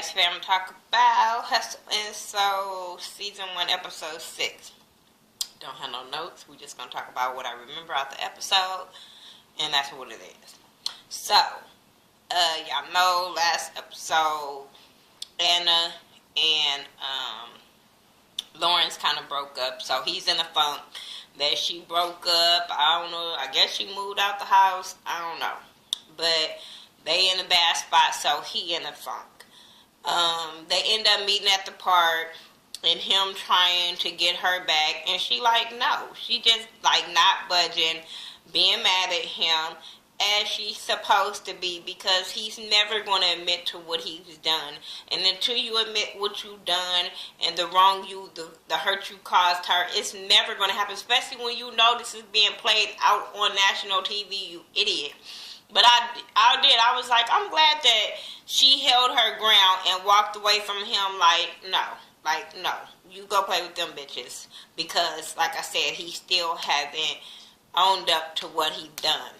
guys, fam, talk about Hustle and Soul, Season 1, Episode 6. Don't have no notes. We're just going to talk about what I remember out the episode, and that's what it is. So, y'all know last episode, Anna and Lawrence kind of broke up, so he's in a funk that she broke up. I don't know. I guess she moved out the house. I don't know. But they in a bad spot, so he in a funk. They end up meeting at the park and him trying to get her back, and she like, no. She just like not budging, being mad at him as she's supposed to be, because he's never going to admit to what he's done. And until you admit what you've done and the wrong the hurt you caused her, it's never going to happen, especially when you know this is being played out on national TV, you idiot. But I was like, I'm glad that she held her ground and walked away from him no, you go play with them bitches. Because, like I said, he still hasn't owned up to what he done.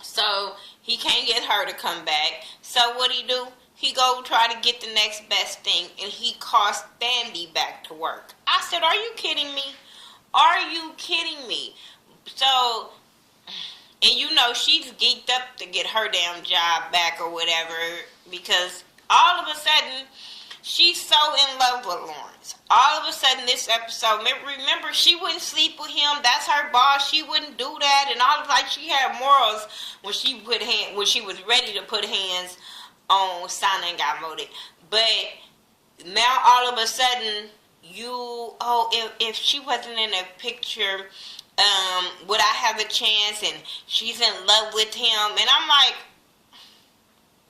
So, he can't get her to come back. So, what he do? He go try to get the next best thing, and he calls Sandy back to work. I said, are you kidding me? Are you kidding me? So, and you know, she's geeked up to get her damn job back or whatever, because all of a sudden, she's so in love with Lawrence. All of a sudden, this episode, remember, she wouldn't sleep with him. That's her boss. She wouldn't do that. And all of like, she had morals when she was ready to put hands on Sana and got voted. But now, all of a sudden, if she wasn't in a picture, would I have a chance? And she's in love with him. And I'm like,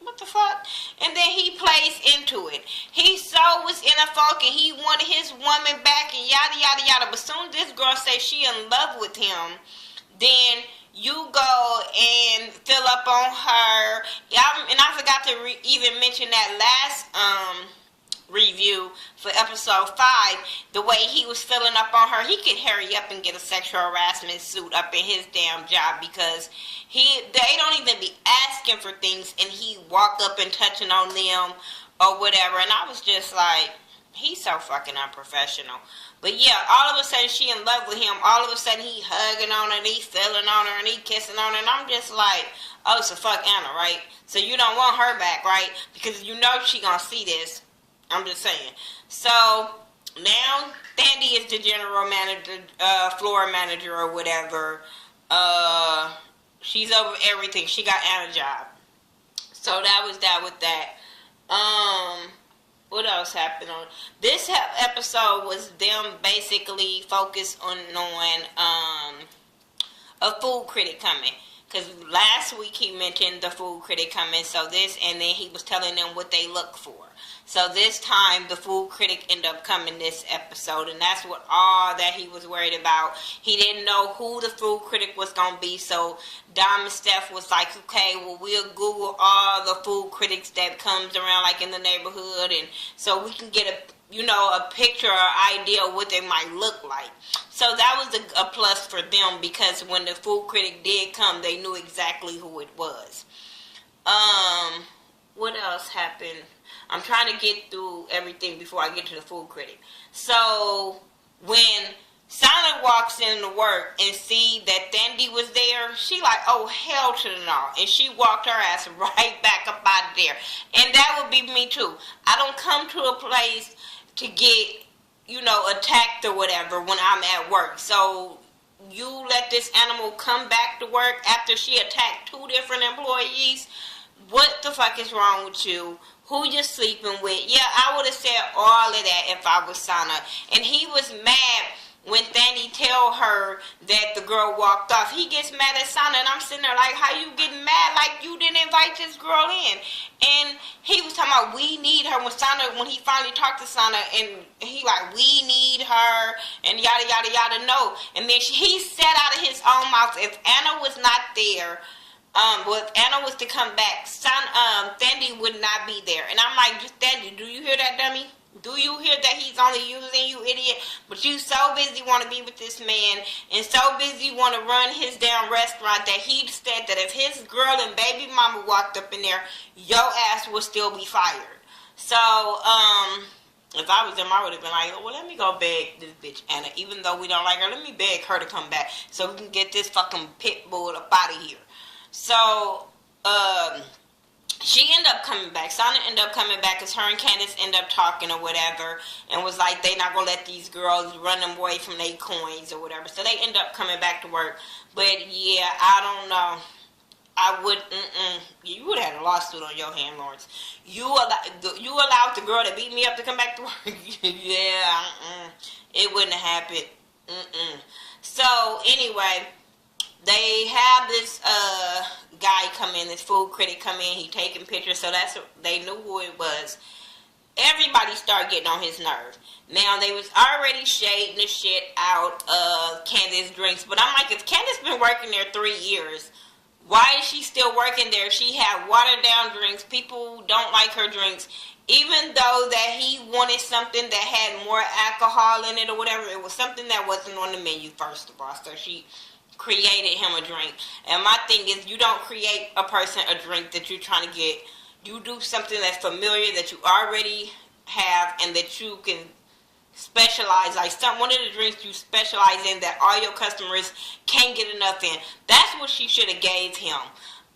what the fuck? And then he plays into it. He was in a funk and he wanted his woman back and yada, yada, yada. But soon as this girl says she in love with him, then you go and fill up on her. And I forgot to even mention that last review for episode 5, the way he was filling up on her. He could hurry up and get a sexual harassment suit up in his damn job, because they don't even be asking for things and he walk up and touching on them or whatever. And I was just like, he's so fucking unprofessional. But yeah, all of a sudden she in love with him. All of a sudden he hugging on her and he feeling on her and he kissing on her. And I'm just like, oh, so fuck Anna, right? So you don't want her back, right? Because you know she gonna see this. I'm just saying. So now Sandy is the general manager, floor manager or whatever. She's over everything. She got Anna's job. So that was that with that. What else happened on this episode? Was them basically focused on a food critic coming. Because last week he mentioned the food critic coming, and then he was telling them what they look for. So this time the food critic ended up coming this episode, and that's what all that he was worried about. He didn't know who the food critic was going to be, so Dom and Steph was like, okay, well, we'll Google all the food critics that comes around like in the neighborhood, and so we can get a picture or idea of what they might look like. So that was a plus for them, because when the food critic did come, they knew exactly who it was. What else happened? I'm trying to get through everything before I get to the food critic. So when Sana walks into work and see that Sandy was there, she like, oh, hell to the no. And she walked her ass right back up out of there. And that would be me too. I don't come to a place to get, attacked or whatever when I'm at work. So you let this animal come back to work after she attacked 2 different employees? What the fuck is wrong with you? Who you sleeping with? Yeah, I would have said all of that if I was Sana. And he was mad when Sandy tell her that the girl walked off. He gets mad at Sana, and I'm sitting there like, how you getting mad? Like, you didn't invite this girl in. And he was talking about, we need her. When he finally talked to Sana, and he like, we need her, and yada, yada, yada, no. And then he said out of his own mouth, if Anna was not there, if Anna was to come back, Sandy would not be there. And I'm like, Sandy, do you hear that, dummy? Do you hear that he's only using you, idiot? But you so busy want to be with this man and so busy want to run his damn restaurant that he said that if his girl and baby mama walked up in there, your ass would still be fired. So, if I was them, I would have been like, well, let me go beg this bitch Anna. Even though we don't like her, let me beg her to come back so we can get this fucking pit bull up out of here. So, she ended up coming back. Sana ended up coming back because her and Candace ended up talking or whatever, and was like, they not gonna let these girls run them away from their coins or whatever. So they ended up coming back to work. But yeah, I don't know. I would, you would have had a lawsuit on your hand, Lawrence. You allowed the girl that beat me up to come back to work? Yeah, it wouldn't have happened. So, anyway, they have this guy come in, this food critic come in, he taking pictures, so they knew who it was. Everybody started getting on his nerve. Now, they was already shading the shit out of Candace's drinks, but I'm like, if Candace been working there 3 years, why is she still working there? She had watered down drinks. People don't like her drinks. Even though that he wanted something that had more alcohol in it or whatever, it was something that wasn't on the menu, first of all. So she created him a drink. And my thing is, you don't create a person a drink that you're trying to get. You do something that's familiar, that you already have, and that you can specialize, like one of the drinks you specialize in that all your customers can't get enough in. That's what she should have gave him.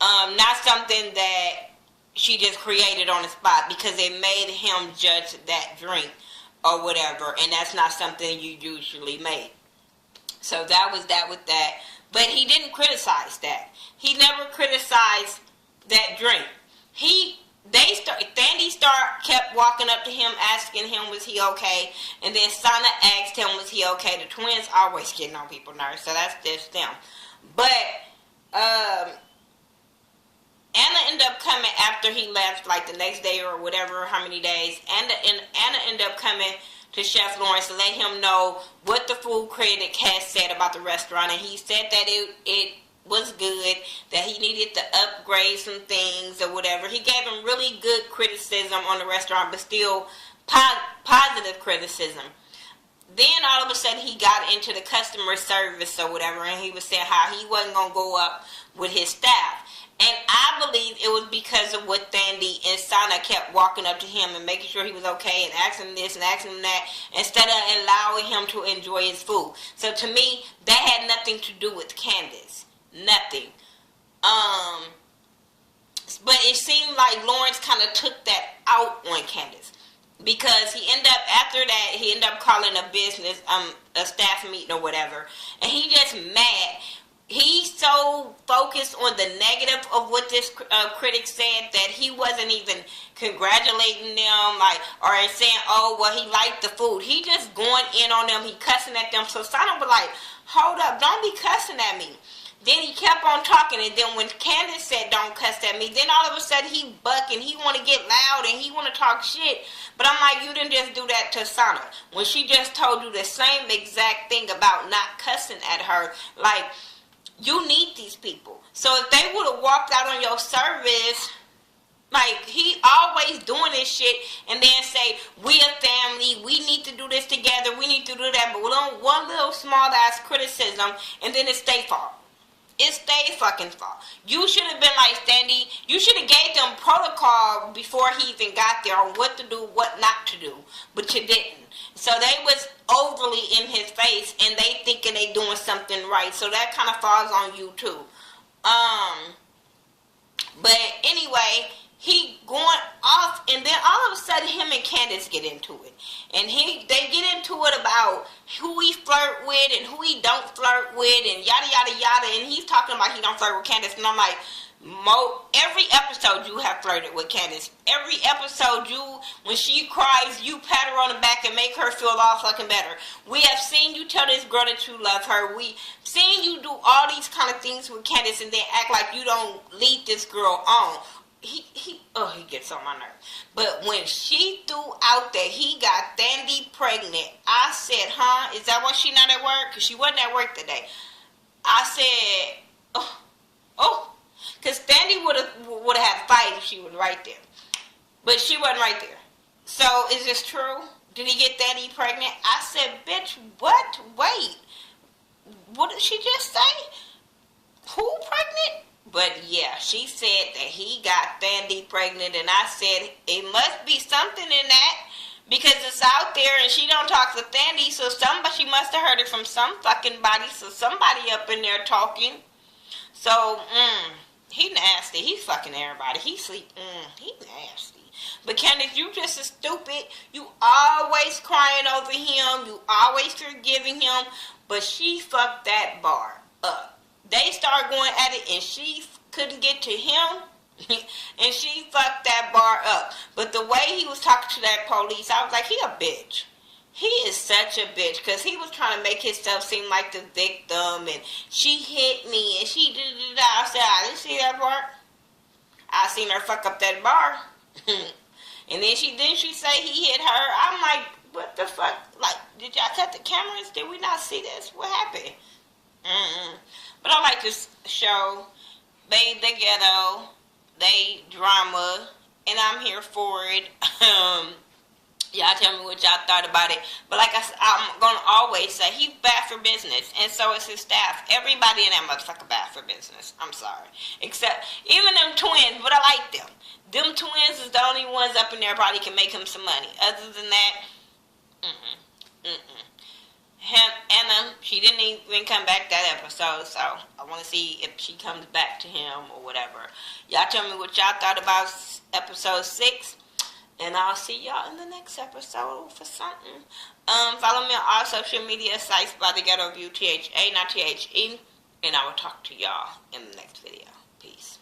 Not something that she just created on the spot, because it made him judge that drink or whatever, and that's not something you usually make. So that was that with that. But he didn't criticize that. He never criticized that drink. Thandi kept walking up to him, asking him, was he okay? And then Sana asked him, was he okay? The twins always getting on people's nerves, so that's just them. But Anna ended up coming after he left, like the next day or whatever, how many days. Anna ended up coming to Chef Lawrence to let him know what the food critic had said about the restaurant, and he said that it was good, that he needed to upgrade some things or whatever. He gave him really good criticism on the restaurant, but still positive criticism. Then all of a sudden he got into the customer service or whatever, and he was saying how he wasn't going to go up with his staff. And I believe it was because of what Thandi and Sana kept walking up to him and making sure he was okay and asking him this and asking him that, instead of allowing him to enjoy his food. So to me, that had nothing to do with Candace. Nothing. But it seemed like Lawrence kind of took that out on Candace, because he ended up calling a business, a staff meeting or whatever, and he just mad. He's so focused on the negative of what this critic said that he wasn't even congratulating them, or saying, oh, well, he liked the food. He just going in on them. He cussing at them. So Sana was like, hold up, don't be cussing at me. Then he kept on talking, and then when Candace said, don't cuss at me, then all of a sudden he bucking, he want to get loud, and he want to talk shit. But I'm like, you didn't just do that to Sana, when she just told you the same exact thing about not cussing at her. Like, you need these people. So if they would have walked out on your service, like, he always doing this shit, and then say, we a family, we need to do this together, we need to do that, but one little small ass criticism, and then it's their fault. It's their fucking fault. You should have been like Thandi. You should have gave them protocol before he even got there on what to do, what not to do. But you didn't. So they was overly in his face, and they thinking they doing something right. So that kind of falls on you too. But anyway, he going off, and then all of a sudden him and Candace get into it. And they get into it about who he flirt with and who he don't flirt with and yada yada yada, and he's talking about he don't flirt with Candace, and I'm like, every episode you have flirted with Candace. Every episode when she cries, you pat her on the back and make her feel all fucking better. We have seen you tell this girl that you love her. We seen you do all these kind of things with Candace and then act like you don't lead this girl on. He gets on my nerves. But when she threw out that he got Thandi pregnant, I said, is that why she not at work? Because she wasn't at work today. I said, because Thandi would have had a fight if she was right there. But she wasn't right there. So, is this true? Did he get Thandi pregnant? I said, bitch, what? Wait. What did she just say? Who pregnant? But yeah, she said that he got Thandi pregnant, and I said it must be something in that because it's out there, and she don't talk to Thandi, so she must have heard it from some fucking body. So somebody up in there talking. So he nasty. He's fucking everybody. He nasty. But Candace, you just as stupid. You always crying over him. You always forgiving him. But she fucked that bar up. They started going at it, and she couldn't get to him, and she fucked that bar up. But the way he was talking to that police, I was like, he a bitch. He is such a bitch, because he was trying to make himself seem like the victim, and she hit me, and she did. I said, I didn't see that part. I seen her fuck up that bar. And then she say he hit her. I'm like, what the fuck? Like, did y'all cut the cameras? Did we not see this? What happened? But I like this show. They ghetto, they drama, and I'm here for it. Y'all tell me what y'all thought about it. But like I said, I'm gonna always say he's bad for business, and so is his staff. Everybody in that motherfucker bad for business. I'm sorry, except even them twins. But I like them. Them twins is the only ones up in there probably can make him some money. Other than that, Anna, she didn't even come back that episode, so I want to see if she comes back to him or whatever. Y'all tell me what y'all thought about episode 6, and I'll see y'all in the next episode for something. Follow me on all social media sites by Thaghettoview, THA, not THE, and I will talk to y'all in the next video. Peace.